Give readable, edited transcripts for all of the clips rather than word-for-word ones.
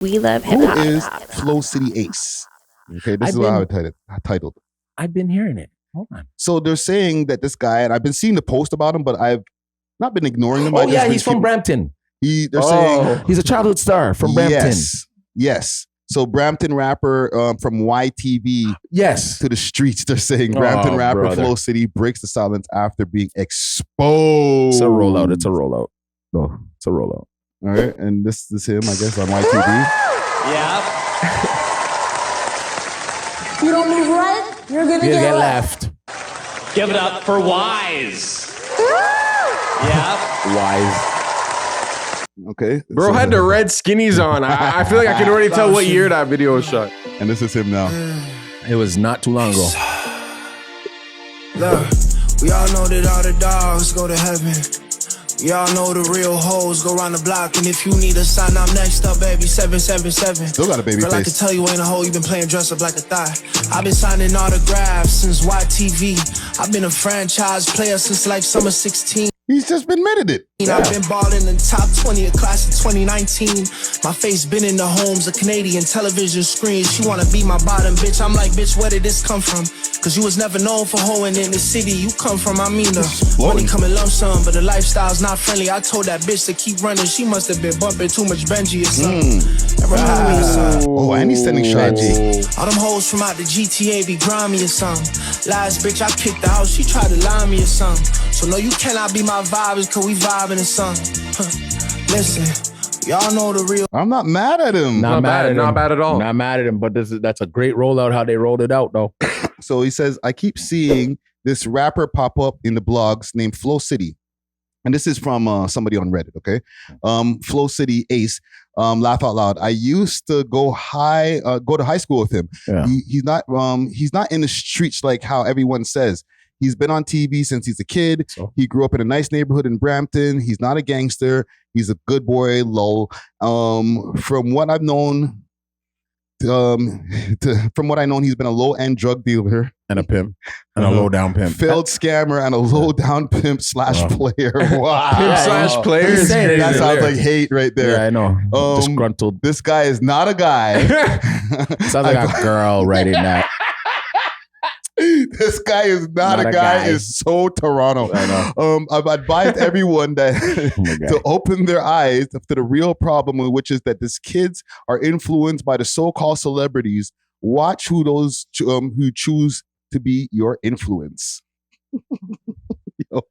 We love hip Who hop. is Flowercity Ace? Okay, this is what I would titled. I've been hearing it. Hold on. So they're saying that this guy, and I've been seeing the post about him, but I've not been ignoring him. Oh yeah, he's from Brampton. They're saying he's a childhood star from Brampton. Yes. So Brampton rapper from YTV. Yes. To the streets, they're saying Brampton rapper Flowercity breaks the silence after being exposed. It's a rollout. No, it's a rollout. All right, and this is him, I guess, on YTV. Yeah. You don't move right, you're gonna get left. Give it up for Wise. Yeah. Wise. Okay. Bro had the red skinnies on. I feel like I can already tell what year that video was shot. And this is him now. It was not too long ago. Look, we all know that all the dogs go to heaven. Y'all know the real hoes go round the block, and if you need a sign, I'm next up, baby. 777. Still got a baby Girl, face. I can tell you ain't a hoe. You been playing dress up like a thigh. I've been signing autographs since YTV. I've been a franchise player since like summer 16. He's just admitted it. I've been balling in top 20 of class in 2019. My face been in the homes of Canadian television screens. She wanna be my bottom bitch. I'm like, bitch, where did this come from? Cause you was never known for hoeing in the city you come from. I mean, the money come in lump sum, but the lifestyle's not friendly. I told that bitch to keep running. She must have been bumping too much Benji or something. Oh, and he's sending shots. All them hoes from out the GTA be grimy or something. Last bitch I kicked out, she tried to lie me or something. So no, you cannot be my vibes, cause we vibing or something. Listen, y'all know the real. I'm not mad at him. Not bad at all. Not mad at him, but that's a great rollout how they rolled it out though. So he says, I keep seeing this rapper pop up in the blogs named Flowercity. And this is from somebody on Reddit, okay? Flowercity Ace, laugh out loud. I used to go to high school with him. Yeah. He's not in the streets like how everyone says. He's been on TV since he's a kid. So? He grew up in a nice neighborhood in Brampton. He's not a gangster. He's a good boy, lol. From what I've known, he's been a low-end drug dealer And a pimp. And a low-down pimp. failed scammer, and a low-down pimp / player. Wow. Pimp / player. That sounds like hate right there. Yeah, I know. Disgruntled. This guy is not a guy. Sounds like a girl writing that. This guy is not a guy. Is so Toronto. I know. I've advised everyone that to open their eyes to the real problem, which is that these kids are influenced by the so-called celebrities. Watch who those who choose to be your influence. Yo,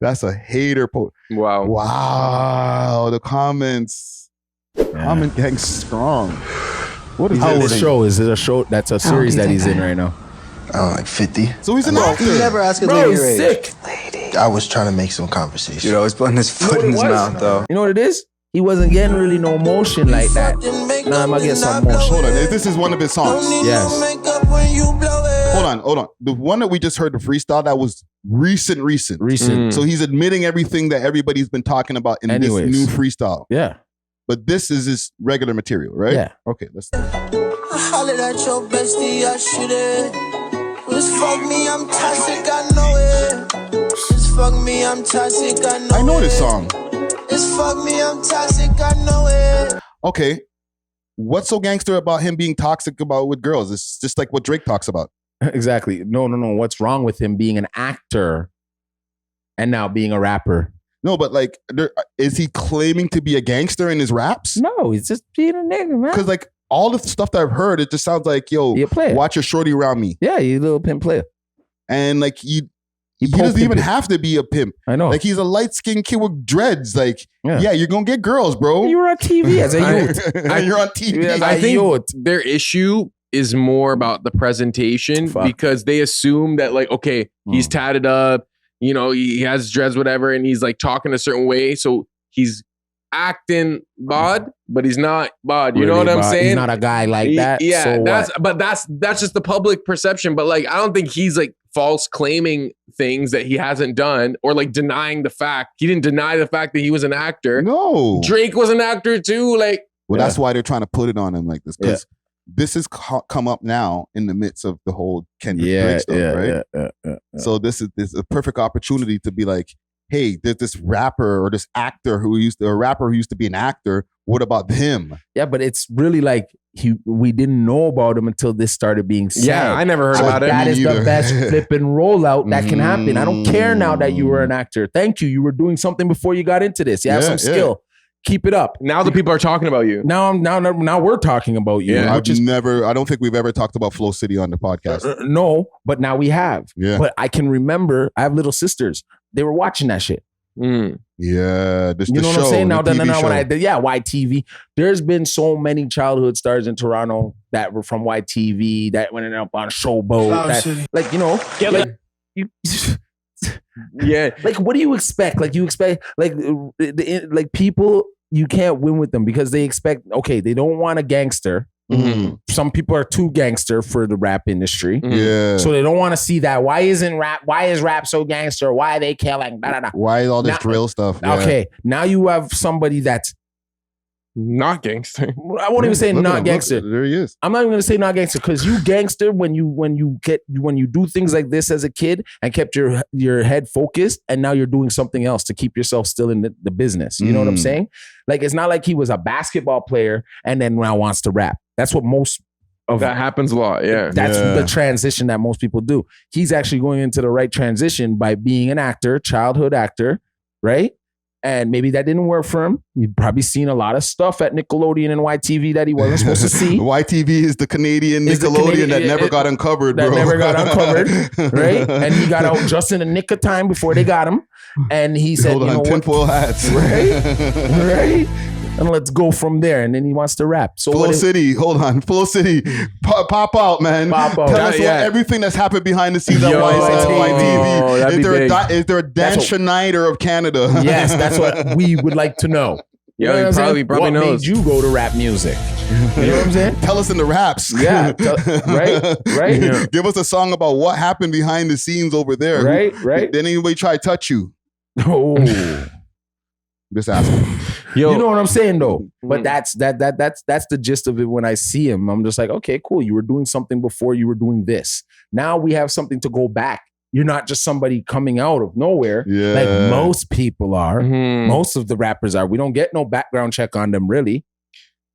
that's a hater post. Wow. The comments. Comment gang strong. What is this show? Is it a show? That's a series that he's in right now. Like 50. So he's an actor. You never ask a Bro, lady he's your age. sick. Lady. I was trying to make some conversation. Dude, I was putting his foot in his mouth, though. You know what it is? He wasn't getting really no motion like that. Now I'm gonna get some motion. Hold on. This is one of his songs. Yes. Hold on. The one that we just heard, the freestyle, that was recent. So he's admitting everything that everybody's been talking about in this new freestyle. Yeah. But this is his regular material, right? Yeah. Okay, let's I hollered at your bestie, I should it. Just fuck me, I'm toxic, I know it. Just fuck me, I'm toxic, I know it. I know this song. Just fuck me, I'm toxic, I know it. Okay. What's so gangster about him being toxic with girls? It's just like what Drake talks about. Exactly. No. What's wrong with him being an actor and now being a rapper? No, but like, is he claiming to be a gangster in his raps? No, he's just being a nigga, man. Because like all the stuff that I've heard, it just sounds like, yo, watch your shorty around me. Yeah, he's a little pimp player. And like he doesn't even have to be a pimp. I know. Like he's a light-skinned kid with dreads. Like, yeah you're going to get girls, bro. You were on TV as a youth. You're on TV. I think their issue is more about the presentation because they assume that like, okay, he's tatted up, you know, he has dreads, whatever, and he's like talking a certain way. So he's acting bod, but he's not bod. You know what I'm saying? He's not a guy like that. Yeah, so that's just the public perception. But like, I don't think he's like false claiming things that he hasn't done or like denying the fact. He didn't deny the fact that he was an actor. No. Drake was an actor too. Like, that's why they're trying to put it on him like this. Because this has come up now in the midst of the whole Kendrick Drake stuff, right? Yeah. So this is a perfect opportunity to be like, hey, there's this rapper or this actor who used to be an actor. What about him? Yeah, but it's really like we didn't know about him until this started being said. Yeah, I never heard So about it. that is the either. best flip and rollout that can happen. I don't care now that you were an actor. Thank you. You were doing something before you got into this. You have some skill. Keep it up. Now the people are talking about you. Now we're talking about you. Yeah. I don't think we've ever talked about Flowercity on the podcast. No, but now we have. Yeah. But I can remember, I have little sisters. They were watching that shit. Mm. Yeah, You know what I'm saying? Now, when I did, YTV. There's been so many childhood stars in Toronto that were from YTV that went up on Showboat. That, like, you know, Yeah. Like, what do you expect? Like, you expect like people. You can't win with them because they expect. Okay, they don't want a gangster. Mm-hmm. Some people are too gangster for the rap industry. Yeah. So they don't want to see that. Why is rap so gangster? Why are they killing? Why all this drill stuff? Yeah. Okay, now you have somebody that's not gangster. I won't even say not gangster. There he is. I'm not even gonna say not gangster because you gangster when you do things like this as a kid and kept your head focused, and now you're doing something else to keep yourself still in the business. You know what I'm saying? Like, it's not like he was a basketball player and then now wants to rap. That's what most of that happens a lot. Yeah, that's the transition that most people do. He's actually going into the right transition by being an actor, childhood actor, right? And maybe that didn't work for him. You've probably seen a lot of stuff at Nickelodeon and YTV that he wasn't supposed to see. YTV is the Canadian Nickelodeon that never got uncovered, bro. That never got uncovered, right? And he got out just in the nick of time before they got him. And he said, Hold on, you know tinfoil what? hats. Right? And let's go from there. And then he wants to rap. So Flowercity, hold on. Flowercity, pop out, man. Pop out. Tell us everything that's happened behind the scenes at YTV. Is there a Dan Schneider of Canada? Yes, that's what we would like to know. Yeah, you know he probably knows. What made you go to rap music? You know what I'm saying? Tell us in the raps. Yeah, right. Yeah. Give us a song about what happened behind the scenes over there. Right. Did anybody try to touch you? Oh. Just asking. You know what I'm saying though? But that's the gist of it. When I see him, I'm just like, okay, cool. You were doing something before you were doing this. Now we have something to go back. You're not just somebody coming out of nowhere. Yeah. Like most people are. Most of the rappers are. We don't get no background check on them really.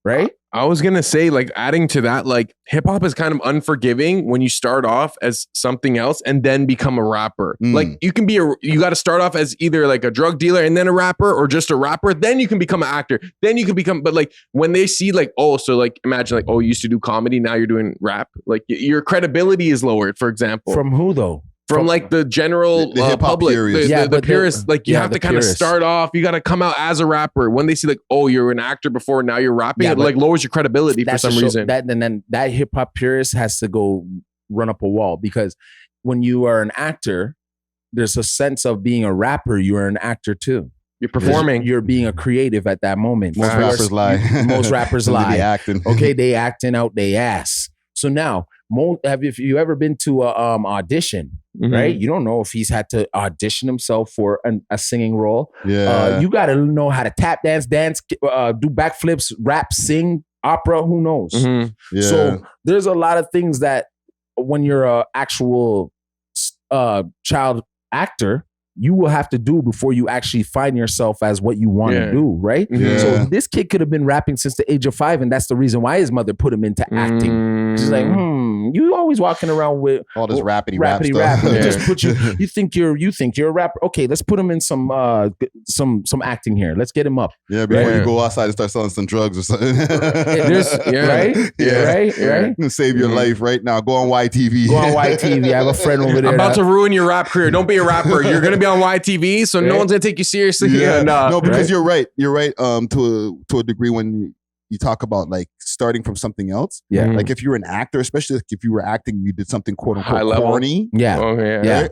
Right? I was going to say, like, adding to that, like, hip hop is kind of unforgiving when you start off as something else and then become a rapper. Like, you got to start off as either like a drug dealer and then a rapper, or just a rapper. Then you can become an actor. Then you can become, but like, when they see like, oh, so like, imagine like, oh, you used to do comedy. Now you're doing rap. Like, your credibility is lowered, for example. From who though? From like the general the hip-hop public, purists. the purists, like you have to kind of purists. start off. You got to come out as a rapper. When they see like, oh, you're an actor before, now you're rapping, it like lowers your credibility for some reason. Then that hip hop purist has to go run up a wall, because when you are an actor, there's a sense of being a rapper. You are an actor too. You're performing. You're being a creative at that moment. Most rappers lie. Most rappers lie. They acting. Okay, they acting out they ass. So now, have you ever been to a audition? Right? You don't know if he's had to audition himself for a singing role. Yeah. You got to know how to tap dance, do backflips, rap, sing, opera. Who knows? Yeah. So there's a lot of things that when you're a actual child actor, you will have to do before you actually find yourself as what you want to do, right? Yeah. So this kid could have been rapping since the age of 5, and that's the reason why his mother put him into acting. She's like, you always walking around with all this rapidy rap stuff. stuff. Just put you think you're a rapper. Okay, let's put him in some acting here. Let's get him up. Yeah, before you go outside and start selling some drugs or something. Right? Save your life right now. Go on YTV. Go on YTV. I have a friend over there. I'm about to ruin your rap career. Don't be a rapper. You're gonna be on YTV, so no one's gonna take you seriously. Yeah. No, because you're right. You're right. To a degree, when you talk about like starting from something else. Yeah. Like if you're an actor, especially if you were acting, you did something quote unquote high level. corny. Yeah. Right?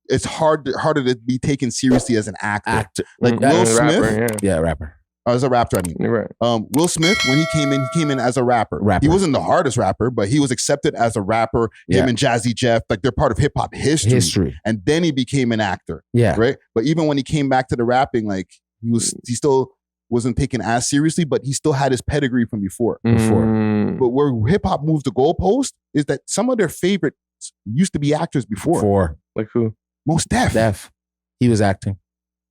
It's harder to be taken seriously as an actor. Like Will Smith. Rapper. As a rapper, I mean. Right. Will Smith, when he came in as a rapper. He wasn't the hardest rapper, but he was accepted as a rapper. Him and Jazzy Jeff, like they're part of hip hop history. And then he became an actor. Yeah. Right. But even when he came back to the rapping, like he still wasn't taken as seriously, but he still had his pedigree from before. But where hip hop moves the goalpost is that some of their favorites used to be actors before. Like who? Most Def. He was acting.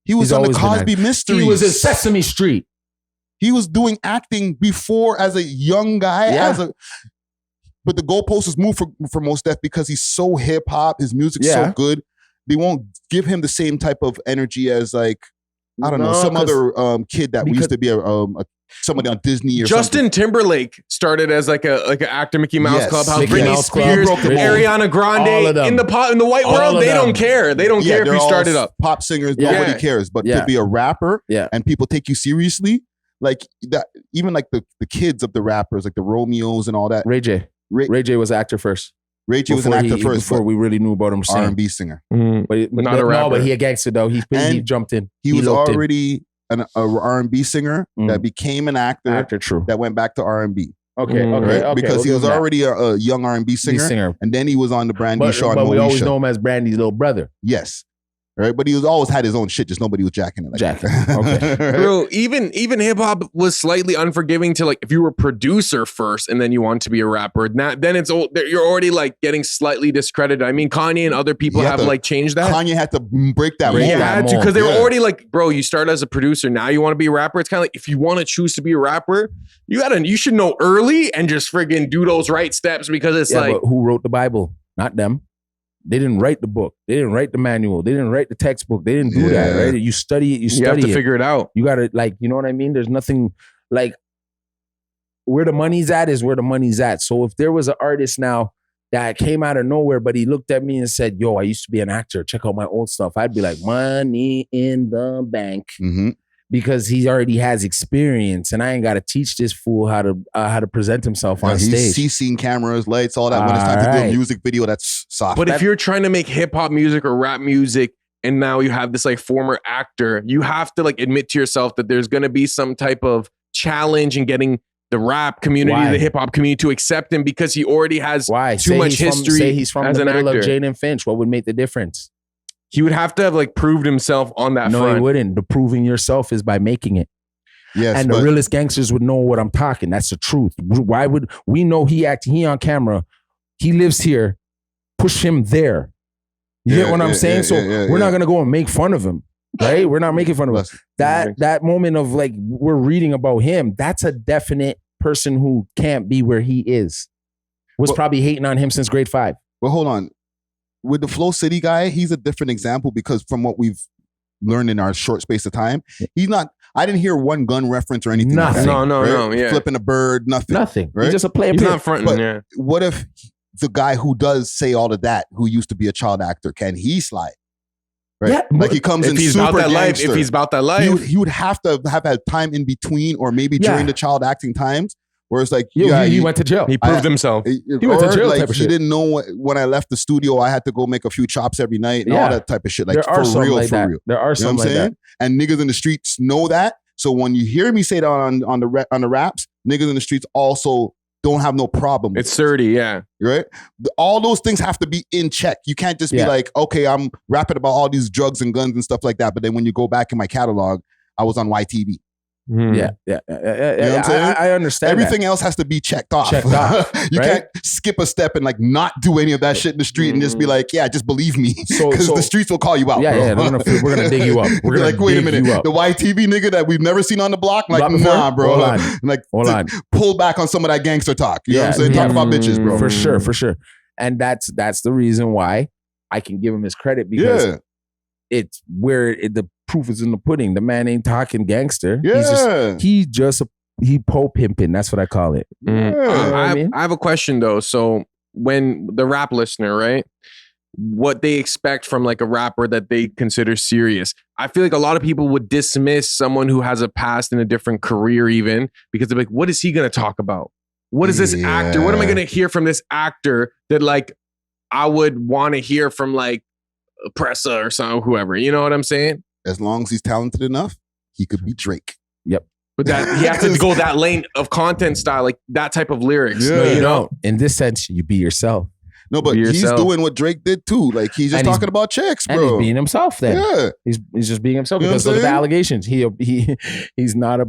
He was on the Cosby Mysteries. He was in Sesame Street. He was doing acting before as a young guy. Yeah. But the goalposts moved for Mos Def because he's so hip hop. His music's so good. They won't give him the same type of energy as like, I don't know, some other kid that used to be somebody on Disney or Justin something. Timberlake started as like an actor, Mickey Mouse Clubhouse, Mickey Britney Mouse Spears, Club, Ariana Grande. In the white world, they don't care. They don't care if you started up. Pop singers, nobody cares. But to be a rapper and people take you seriously, like that, even like the kids of the rappers, like the Romeos and all that. Ray J was an actor first. Ray J was an actor first before we really knew about him. R&B singer, but not a rapper. No, but he a gangster though. He jumped in. He was already an R&B singer that became an actor. True. That went back to R&B. Okay. Because he was already a young R&B singer, and then he was on the Brandy show. But we always know him as Brandy's little brother. Yes. Right, but he always had his own shit. Just nobody was jacking it. Okay, bro. Even hip hop was slightly unforgiving to like if you were a producer first and then you want to be a rapper. Then it's you're already like getting slightly discredited. I mean, Kanye and other people have like changed that. Kanye had to break that mold. He had to because they were already like, bro, you start as a producer. Now you want to be a rapper. It's kind of like if you want to choose to be a rapper, you should know early and just friggin' do those right steps because it's like but who wrote the Bible? Not them. They didn't write the book. They didn't write the manual. They didn't write the textbook. They didn't do that, right? You study it. You have to figure it out. You got to like, you know what I mean? There's nothing like where the money's at is where the money's at. So if there was an artist now that came out of nowhere, but he looked at me and said, yo, I used to be an actor. Check out my old stuff. I'd be like, money in the bank. Because he already has experience, and I ain't got to teach this fool how to present himself on stage. He's seen cameras, lights, all that. When it's time to do a music video, that's soft. But if you're trying to make hip hop music or rap music, and now you have this like former actor, you have to like admit to yourself that there's going to be some type of challenge in getting the rap community, the hip hop community to accept him because he already has too much history. Say he's from as the middle actor. of Jane and Finch. What would make the difference? He would have to have like proved himself on that front. No, he wouldn't. The proving yourself is by making it. Yes, and the realest gangsters would know what I'm talking. That's the truth. Why would we know he on camera? He lives here. Push him there. You get what I'm saying? So we're not gonna go and make fun of him, right? We're not making fun of him. That moment of like we're reading about him. That's a definite person who can't be where he is. Was probably hating on him since grade 5. Well, hold on. With the Flow City guy, he's a different example because from what we've learned in our short space of time, he's not. I didn't hear one gun reference or anything. Nothing. Like that, No. Yeah. Flipping a bird. Nothing. Right? He's just a player. He's not fronting. But what if the guy who does say all of that, who used to be a child actor, can he slide? Right? Yeah, like he comes in he's super about that life. gangster. If he's about that life, he would have to have had time in between, or maybe during the child acting times. Where it's like, he went to jail. He proved himself. He went to jail. Like type of he shit. didn't know when I left the studio, I had to go make a few chops every night and all that type of shit. Like there are some real, like for that. real. There are some like that. And niggas in the streets know that. So when you hear me say that on the raps, niggas in the streets also don't have no problem with it's 30, yeah. Right? All those things have to be in check. You can't just be like, okay, I'm rapping about all these drugs and guns and stuff like that. But then when you go back in my catalog, I was on YTV. Yeah. You know what I'm saying? I understand. Everything else has to be checked off. You right? can't skip a step and like not do any of that shit in the street and just be like, yeah, just believe me, because the streets will call you out. Yeah, bro. we're gonna dig you up. We're gonna like, wait a minute, the YTV nigga that we've never seen on the block, like, nah, bro. Hold on. Pull back on some of that gangster talk. You know what I'm saying? Talk about bitches, bro. For sure. And that's the reason why I can give him his credit because it's where the proof is in the pudding. The man ain't talking gangster. Yeah. He po pimping. That's what I call it. I have a question though. So when the rap listener, right, what they expect from like a rapper that they consider serious, I feel like a lot of people would dismiss someone who has a past in a different career even because they're like, what is he going to talk about? What is this actor? What am I going to hear from this actor that like I would want to hear from like Pressa or some whoever? You know what I'm saying? As long as he's talented enough, he could be Drake. Yep. But that he has to go that lane of content style, like that type of lyrics. Yeah. No, you don't. In this sense, you be yourself. No, but he's doing what Drake did too. Like he's just talking about chicks, bro. And he's being himself then. Yeah. He's just being himself You know because what I'm of the saying? allegations. He's not a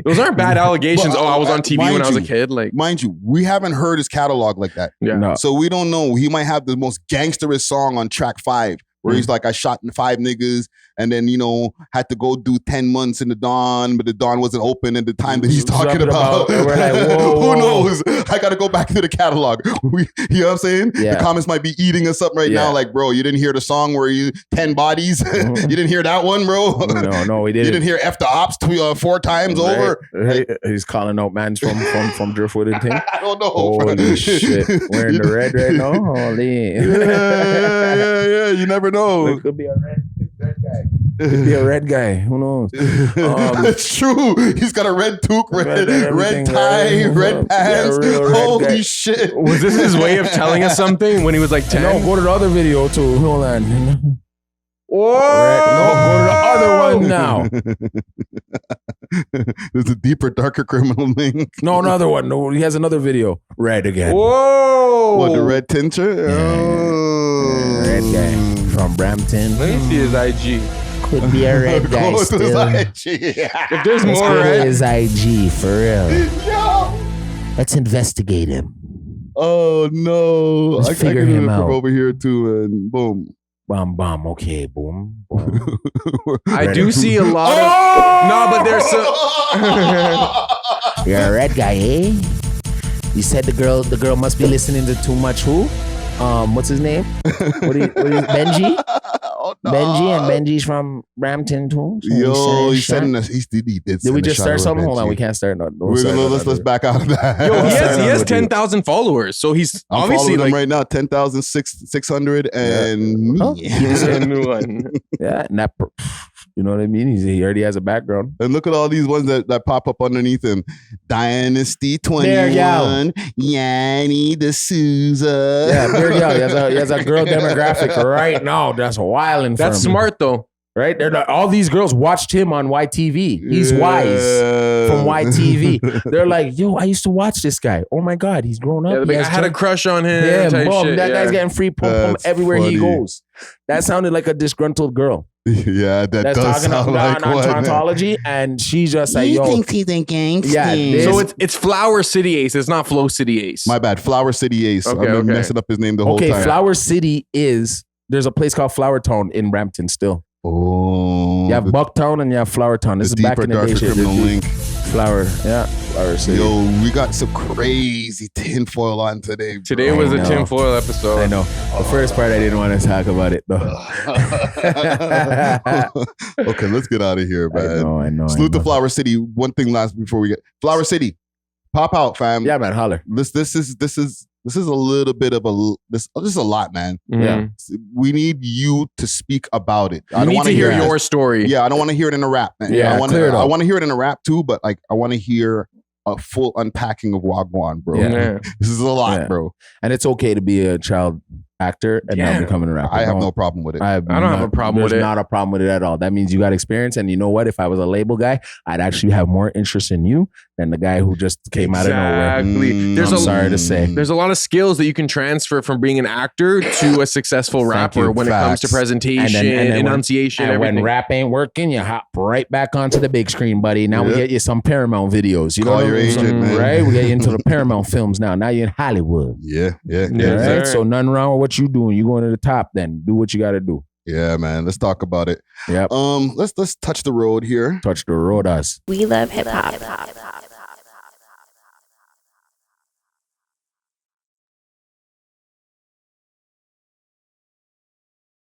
Those aren't bad allegations. But, I was on TV when I was a you, kid. Like, mind you, we haven't heard his catalog like that. Yeah. No. So we don't know. He might have the most gangsterous song on track 5. where he's like, I shot 5 niggas and then, you know, had to go do 10 months in the Dawn, but the Dawn wasn't open at the time that he's talking about. And we're like, whoa, who knows? I got to go back to the catalog. You know what I'm saying? Yeah. The comments might be eating us up right now. Like, bro, you didn't hear the song where you 10 bodies? You didn't hear that one, bro? No, we didn't. You didn't hear F the Ops 4 times over? Right. He's calling out mans from Driftwood and thing. I don't know. Holy shit. We're in the red right now? Holy. Yeah. You never know. It could be a red guy. Could be a red guy. Who knows? That's true. He's got a red toque, red tie, red pants. Holy shit. Was this his way of telling us something when he was like 10? No, go to the other video too. Hold on. Whoa! No, go to the other one now. There's a deeper, darker criminal link. No, another one. No, he has another video. Red again. Whoa! What, the red tincture? Oh. Red guy from Brampton. Let me see his IG. Could be a red guy Go to still. his IG. If there's Let's more go to red, his IG for real. Yo. Let's investigate him. Oh no! Let's figure I can him do it out. from over here too, and boom. Bam. Okay, boom. I do see a lot of. No, but there's some. You're a red guy, eh? You said the girl must be listening to too much who? What's his name? What is Benji? Oh, no. Benji, and Benji's from Brampton too. So Yo, he he's sending us. He did. Did we just start something? Hold on, we can't start. Let's back out of that. Yo, he has 10,000 followers, so he's I'm obviously following him like right now. 10,600 and me. Huh? a new one. Yeah, you know what I mean? He already has a background. And look at all these ones that pop up underneath him. Dynasty 21, Yanni D'Souza. Yeah, Beard Yell. He has a girl demographic right now. That's wilding. That's smart though. Right? They're like, all these girls watched him on YTV. He's wise from YTV. They're like, yo, I used to watch this guy. Oh my God, he's grown up. Yeah, I had a crush on him. Yeah, type boom, shit. that guy's getting free pum everywhere he funny. goes. That sounded like a disgruntled girl. Yeah, That's does talking sound about like one. ontology, and she's just like, yo. he's a gangster? Yeah, So it's Flowercity Ace. It's not Flow-City Ace. My bad. Flowercity Ace. Okay, I've been okay. messing up his name the whole Okay, time. Flowercity there's a place called Flowertown in Brampton still. Oh. You have Bucktown and you have Flowertown. This is back in the day. darker shit. criminal link. Flower City. Yo, we got some crazy tinfoil on today. Bro. Today was a tinfoil episode. I know. The first part I didn't want to talk about it though. Okay, let's get out of here, man. I know. Salute to Flower City. One thing last before we get Flower City. Pop out, fam. Yeah, man, holler. This is a little bit of this is a lot, man. Yeah. We need you to speak about it. I need to hear your story. Yeah, I don't want to hear it in a rap, man. Yeah, I want to hear it in a rap too, but like I want to hear a full unpacking of Wagwan, bro. Yeah. This is a lot, bro. And it's okay to be a child actor and not becoming a rapper. I have no problem with it. I don't have a problem with it. There's not a problem with it at all. That means you got experience. And you know what? If I was a label guy, I'd actually have more interest in you than the guy who just came out of nowhere. Exactly. I'm sorry to say. There's a lot of skills that you can transfer from being an actor to a successful rapper when it comes to presentation, enunciation, and everything. when rap ain't working, you hop right back onto the big screen, buddy. Now we get you some Paramount videos. You Call know your agent, man. right? We get you into the Paramount films now. Now you're in Hollywood. Yeah. Right? So nothing wrong with what you doing. You going to the top, then do what you got to do. Yeah, man. Let's talk about it. Yep. Let's touch the road here. Touch the road, us. We love hip hop.